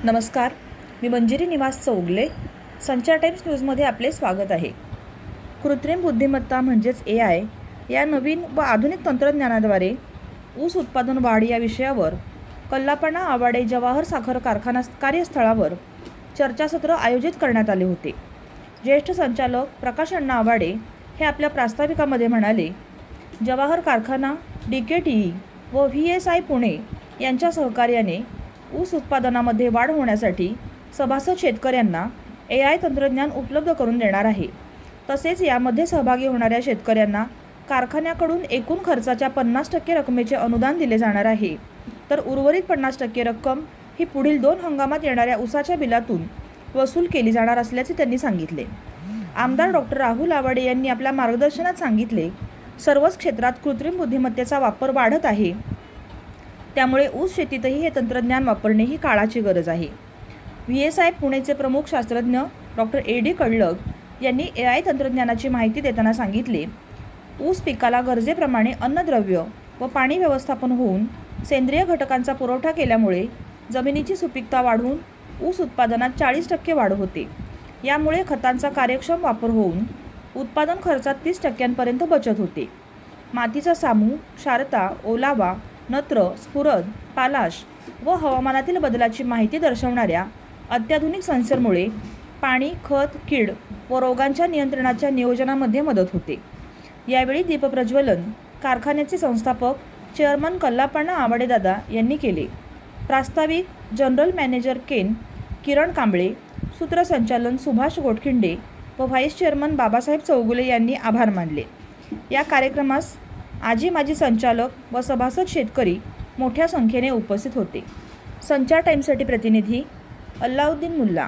नमस्कार, मी मंजिरी निवास चौगले. संचार टाइम्स न्यूजमध्ये आपले स्वागत आहे. कृत्रिम बुद्धिमत्ता म्हणजेच AI या नवीन व आधुनिक तंत्रज्ञानाद्वारे ऊस उत्पादन वाढ या विषयावर कल्लापणा आवाडे जवाहर साखर कारखाना कार्यस्थळावर चर्चासत्र आयोजित करण्यात आले होते. ज्येष्ठ संचालक प्रकाश अण्णा आवाडे हे आपल्या प्रास्ताविकामध्ये म्हणाले, जवाहर कारखाना, DKTE व VSI पुणे यांच्या सहकार्याने ऊस उत्पादनामध्ये वाढ होण्यासाठी सभासद शेतकऱ्यांना AI तंत्रज्ञान उपलब्ध करून देणार आहे. तसेच यामध्ये सहभागी होणाऱ्या शेतकऱ्यांना कारखान्याकडून एकूण खर्चाच्या 50% रकमेचे अनुदान दिले जाणार आहे. तर उर्वरित 50% रक्कम ही पुढील 2 हंगामात येणाऱ्या ऊसाच्या बिलातून वसूल केली जाणार असल्याचे त्यांनी सांगितले. आमदार डॉक्टर राहुल आवाडे यांनी आपल्या मार्गदर्शनात सांगितले, सर्वच क्षेत्रात कृत्रिम बुद्धिमत्तेचा वापर वाढत आहे. त्यामुळे ऊस शेतीतही हे तंत्रज्ञान वापरणे ही काळाची गरज आहे. VSI पुणेचे प्रमुख शास्त्रज्ञ डॉक्टर AD कडलग यांनी AI तंत्रज्ञानाची माहिती देताना सांगितले, ऊस पिकाला गरजेप्रमाणे अन्नद्रव्य व पाणी व्यवस्थापन होऊन सेंद्रिय घटकांचा पुरवठा केल्यामुळे जमिनीची सुपीकता वाढून ऊस उत्पादनात 40% वाढ होते. यामुळे खतांचा कार्यक्षम वापर होऊन उत्पादन खर्चात 30% बचत होते. मातीचा सामू, क्षारता, ओलावा, नत्र, स्फुरद, पालाश व हवामानातील बदलाची माहिती दर्शवणाऱ्या अत्याधुनिक सेन्सरमुळे पाणी, खत, कीड व रोगांच्या नियंत्रणाच्या नियोजनामध्ये मदत होते. यावेळी दीपप्रज्वलन कारखान्याचे संस्थापक चेअरमन कल्लापणा आवाडेदादा यांनी केले. प्रास्ताविक जनरल मॅनेजर किरण कांबळे, सूत्रसंचालन सुभाष गोटखिंडे व व्हाईस चेअरमन बाबासाहेब चौगुले यांनी आभार मानले. या कार्यक्रमास आजी माजी संचालक व सभासद शेतकरी मोठ्या संख्येने उपस्थित होते. संचार टाइम्ससाठी प्रतिनिधी अल्लाउद्दीन मुल्ला.